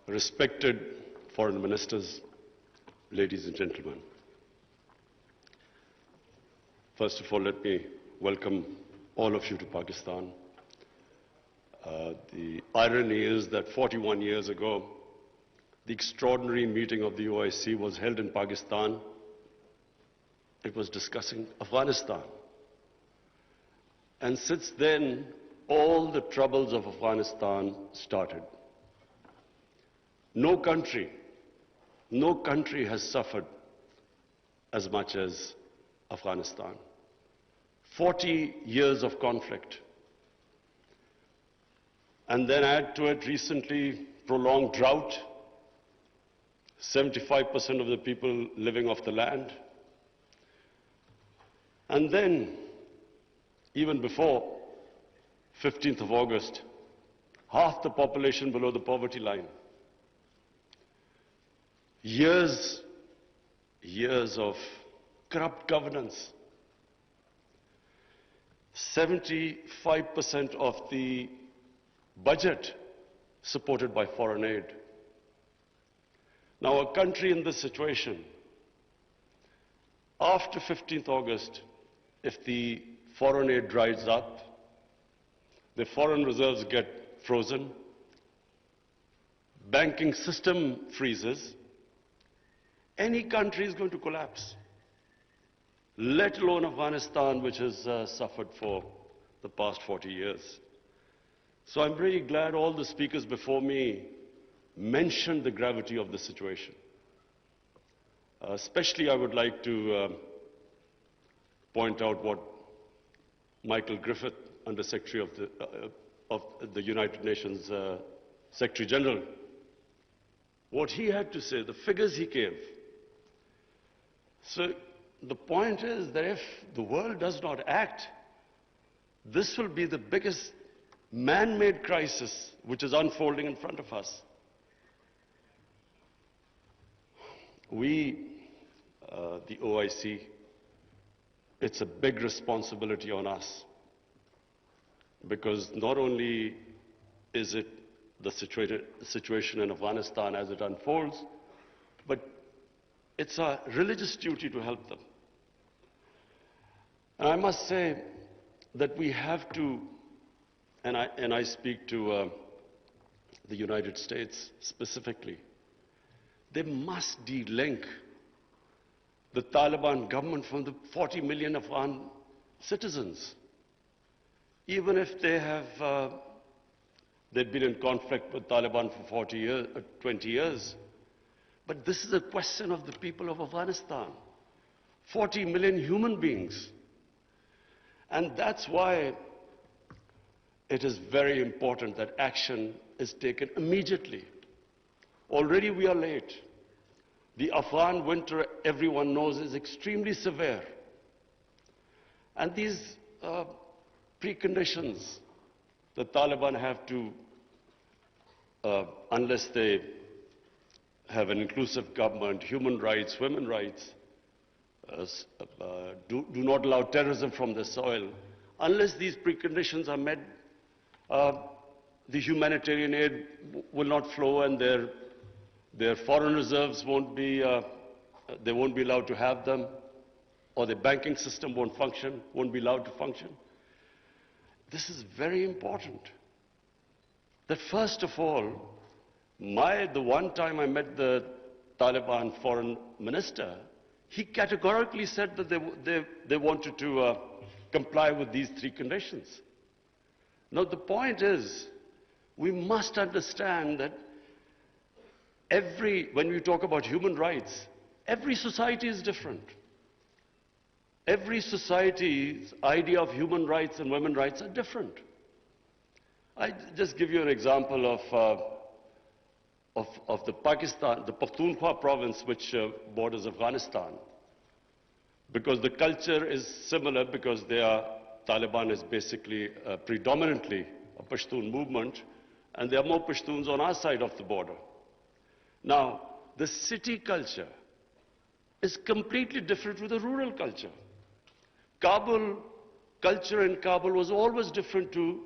Respected foreign ministers, ladies and gentlemen. First of all, let me welcome all of you to Pakistan. The irony is that 41 years ago, the extraordinary meeting of the OIC was held in Pakistan. It was discussing Afghanistan. And since then, all the troubles of Afghanistan started. No country has suffered as much as Afghanistan. 40 years of conflict. And then add to it recently prolonged drought, 75% of the people living off the land. And then, even before 15th of August, half the population below the poverty line. Years of corrupt governance. 75% of the budget supported by foreign aid. Now, a country in this situation, after 15th August, if the foreign aid dries up, the foreign reserves get frozen, banking system freezes, any country is going to collapse, let alone Afghanistan, which has suffered for the past 40 years. So I'm really glad all the speakers before me mentioned the gravity of the situation. Especially I would like to point out what Michael Griffith, Under Secretary of the United Nations Secretary General, what he had to say, the figures he gave. So the point is that if the world does not act, this will be the biggest man-made crisis which is unfolding in front of us. the OIC, it's a big responsibility on us, because not only is it the situation in Afghanistan as it unfolds, but it's a religious duty to help them. And I must say that we have to, and I speak to the United States specifically, they must de-link the Taliban government from the 40 million Afghan citizens. Even if they have, they've been in conflict with Taliban for 20 years. But this is a question of the people of Afghanistan. 40 million human beings. And that's why it is very important that action is taken immediately. Already we are late. The Afghan winter, everyone knows, is extremely severe. And these preconditions the Taliban have to, unless they have an inclusive government, human rights, women's rights, do not allow terrorism from the soil. Unless these preconditions are met, the humanitarian aid will not flow, and their foreign reserves won't be, they won't be allowed to have them, or the banking system won't function, won't be allowed to function. This is very important. That first of all, the one time I met the Taliban foreign minister, he categorically said that they wanted to comply with these three conditions. Now the point is, we must understand that when we talk about human rights, every society is different. Every society's idea of human rights and women's rights are different. I just give you an example of the Pakhtunkhwa province, which borders Afghanistan. Because the culture is similar, because Taliban is basically predominantly a Pashtun movement, and there are more Pashtuns on our side of the border. Now, the city culture is completely different from the rural culture. Culture in Kabul was always different to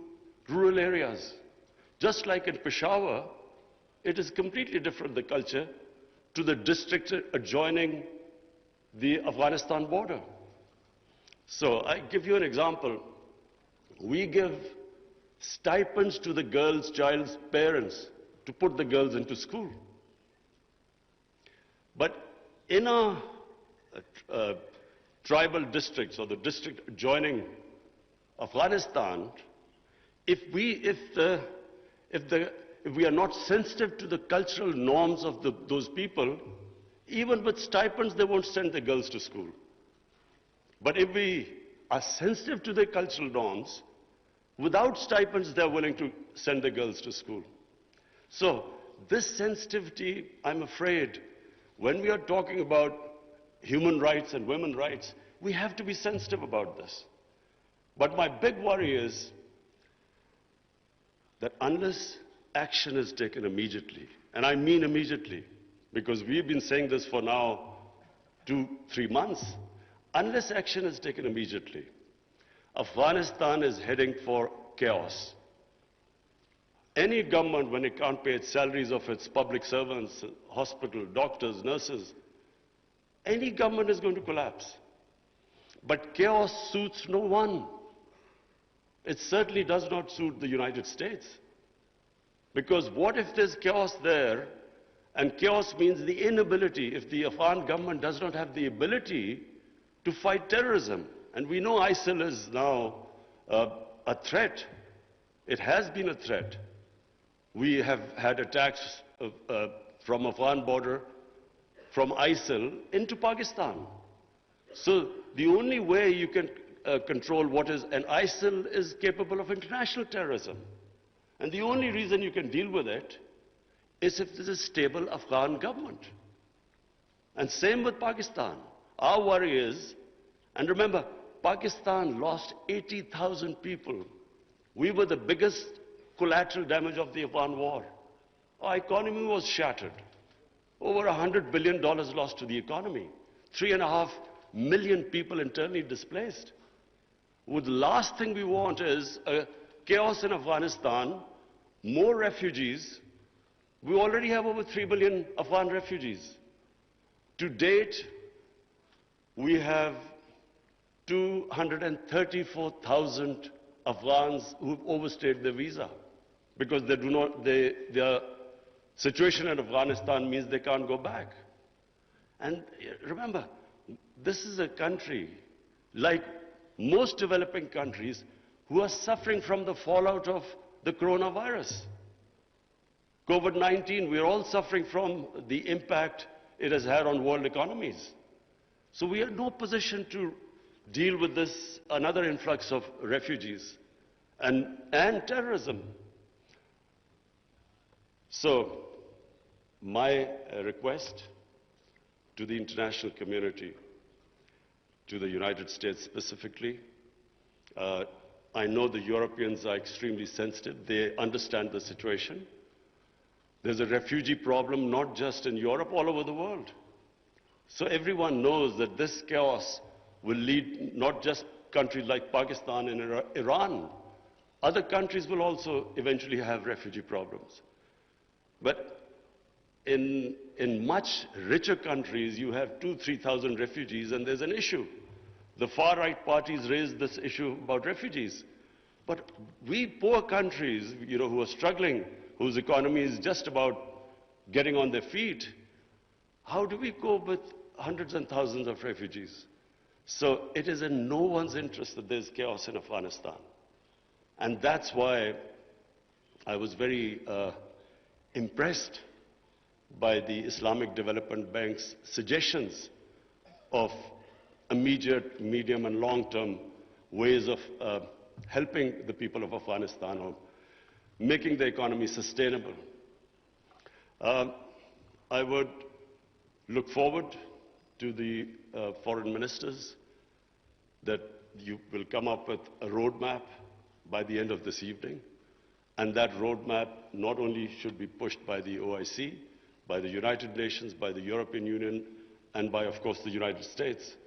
rural areas. Just like in Peshawar, it is completely different, the culture, to the district adjoining the Afghanistan border. So I give you an example. We give stipends to the child's parents to put the girls into school. But in our tribal districts, or the district adjoining Afghanistan, if we are not sensitive to the cultural norms of those people, even with stipends, they won't send their girls to school. But if we are sensitive to their cultural norms, without stipends, they're willing to send their girls to school. So this sensitivity, I'm afraid, when we are talking about human rights and women's rights, we have to be sensitive about this. But my big worry is that unless action is taken immediately, and I mean immediately, because we've been saying this for now 2-3 months, unless action is taken immediately, Afghanistan is heading for chaos. Any government, when it can't pay its salaries of its public servants, hospital, doctors, nurses, any government is going to collapse. But chaos suits no one. It certainly does not suit the United States. Because what if there's chaos there, and chaos means the inability, if the Afghan government does not have the ability to fight terrorism. And we know ISIL is now a threat. It has been a threat. We have had attacks from Afghan border, from ISIL into Pakistan. So the only way you can control what is, and ISIL is capable of international terrorism. And the only reason you can deal with it is if there's a stable Afghan government. And same with Pakistan. Our worry is, and remember, Pakistan lost 80,000 people. We were the biggest collateral damage of the Afghan war. Our economy was shattered. over $100 billion lost to the economy, 3.5 million people internally displaced. Well, the last thing we want is chaos in Afghanistan, more refugees. We already have over 3 billion Afghan refugees. To date, we have 234,000 Afghans who've overstayed their visa because their situation in Afghanistan means they can't go back. And remember, this is a country, like most developing countries, who are suffering from the fallout of the coronavirus. COVID-19, we're all suffering from the impact it has had on world economies. So we are in no position to deal with this, another influx of refugees and terrorism. So my request to the international community, to the United States specifically, I know the Europeans are extremely sensitive. They understand the situation. There's a refugee problem not just in Europe, all over the world. So everyone knows that this chaos will lead not just countries like Pakistan and Iran. Other countries will also eventually have refugee problems. But in much richer countries, you have 2,000-3,000 refugees, and there's an issue. The far-right parties raised this issue about refugees. But we poor countries, who are struggling, whose economy is just about getting on their feet, how do we cope with hundreds and thousands of refugees? So it is in no one's interest that there's chaos in Afghanistan. And that's why I was very impressed by the Islamic Development Bank's suggestions of immediate, medium and long-term ways of helping the people of Afghanistan, or making the economy sustainable. I would look forward to the foreign ministers that you will come up with a roadmap by the end of this evening. And that roadmap not only should be pushed by the OIC, by the United Nations, by the European Union, and by, of course, the United States.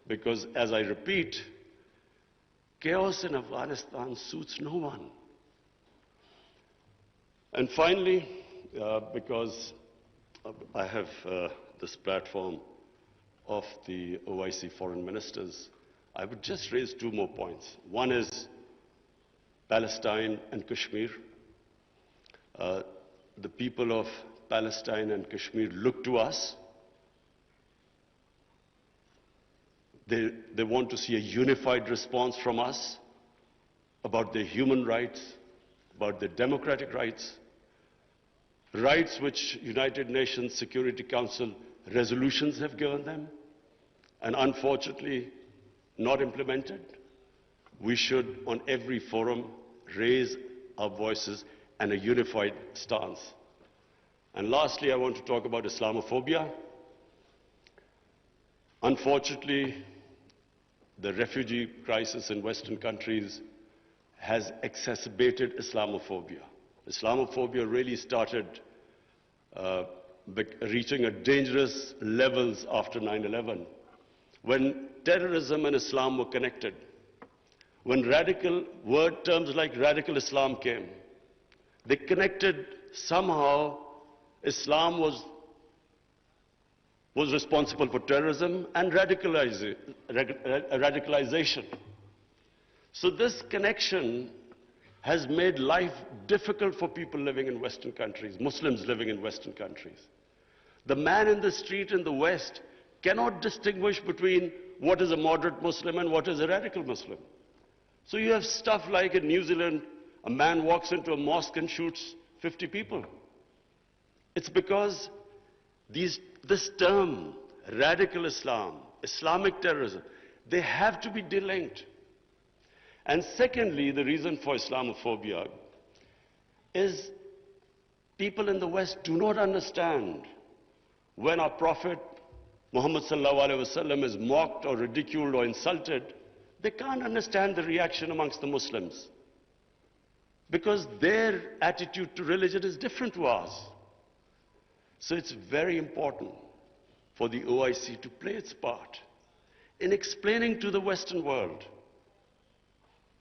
Because, as I repeat, chaos in Afghanistan suits no one. And finally, because I have this platform of the OIC foreign ministers, I would just raise two more points. One is Palestine and Kashmir. The people of Palestine and Kashmir look to us. They want to see a unified response from us about their human rights, about their democratic rights, rights which United Nations Security Council resolutions have given them, and unfortunately not implemented. We should, on every forum, raise our voices and a unified stance. And lastly, I want to talk about Islamophobia. Unfortunately, the refugee crisis in Western countries has exacerbated Islamophobia. Islamophobia really started reaching a dangerous levels after 9/11, when terrorism and Islam were connected, when terms like radical Islam came. They connected somehow. Islam was responsible for terrorism and radicalization. So this connection has made life difficult for people living in Western countries, Muslims living in Western countries. The man in the street in the West cannot distinguish between what is a moderate Muslim and what is a radical Muslim. So you have stuff like in New Zealand, a man walks into a mosque and shoots 50 people. It's because this term, radical Islam, Islamic terrorism, they have to be delinked. And secondly, the reason for Islamophobia is people in the West do not understand when our Prophet Muhammad sallallahu alaihi wasallam is mocked or ridiculed or insulted. They can't understand the reaction amongst the Muslims, because their attitude to religion is different to ours. So it's very important for the OIC to play its part in explaining to the Western world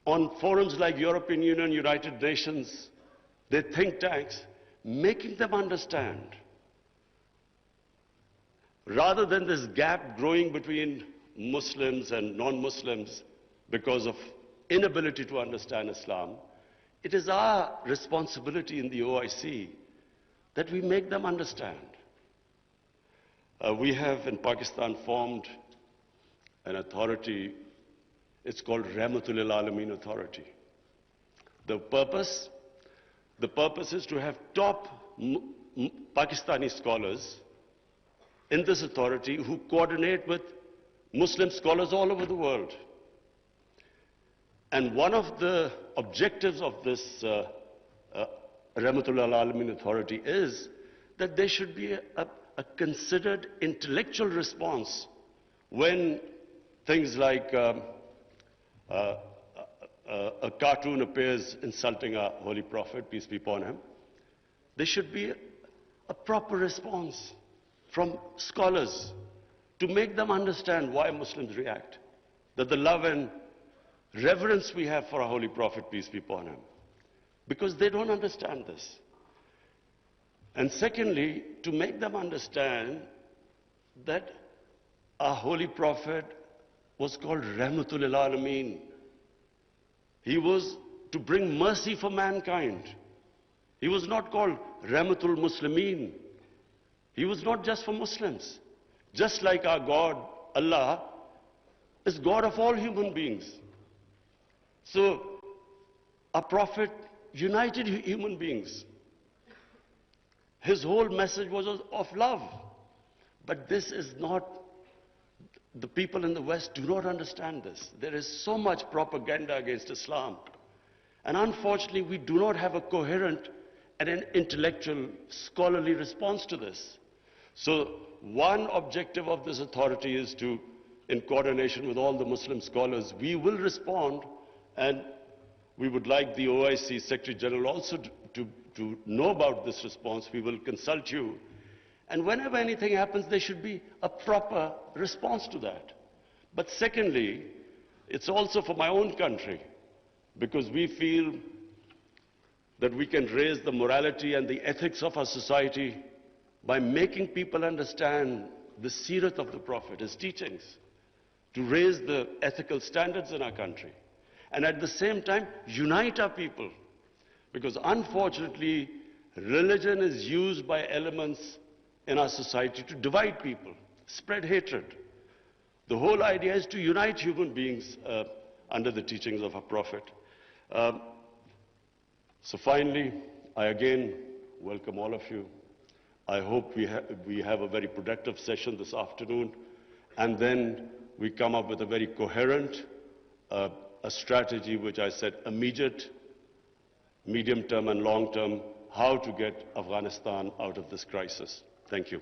on forums like European Union, United Nations, their think tanks, making them understand, rather than this gap growing between Muslims and non-Muslims because of inability to understand Islam, it is our responsibility in the OIC that we make them understand. We have in Pakistan formed an authority, it's called Rahmatul Alameen Authority. The purpose is to have top Pakistani scholars in this authority who coordinate with Muslim scholars all over the world. And one of the objectives of this Rahmatul Alameen Authority is that there should be a considered intellectual response when things like a cartoon appears insulting our Holy Prophet, peace be upon him. There should be a proper response from scholars to make them understand why Muslims react, that the love and reverence we have for our Holy Prophet, peace be upon him, because they don't understand this. And secondly, to make them understand that our Holy Prophet was called Rahmatul Alameen. He was to bring mercy for mankind. He was not called Rahmatul Muslimeen. He was not just for Muslims. Just like our God, Allah, is God of all human beings. So, our Prophet united human beings. His whole message was of love. But this is not, the people in the West do not understand this. There is so much propaganda against Islam. And unfortunately, we do not have a coherent and an intellectual, scholarly response to this. So, one objective of this authority is to, in coordination with all the Muslim scholars, we will respond, and we would like the OIC Secretary General also to know about this response. We will consult you. And whenever anything happens, there should be a proper response to that. But secondly, it's also for my own country, because we feel that we can raise the morality and the ethics of our society by making people understand the seerat of the Prophet, his teachings, to raise the ethical standards in our country. And at the same time, unite our people. Because unfortunately, religion is used by elements in our society to divide people, spread hatred. The whole idea is to unite human beings under the teachings of our Prophet. So finally, I again welcome all of you. I hope we have a very productive session this afternoon, and then we come up with a very coherent a strategy which I said immediate, medium-term and long-term, how to get Afghanistan out of this crisis. Thank you.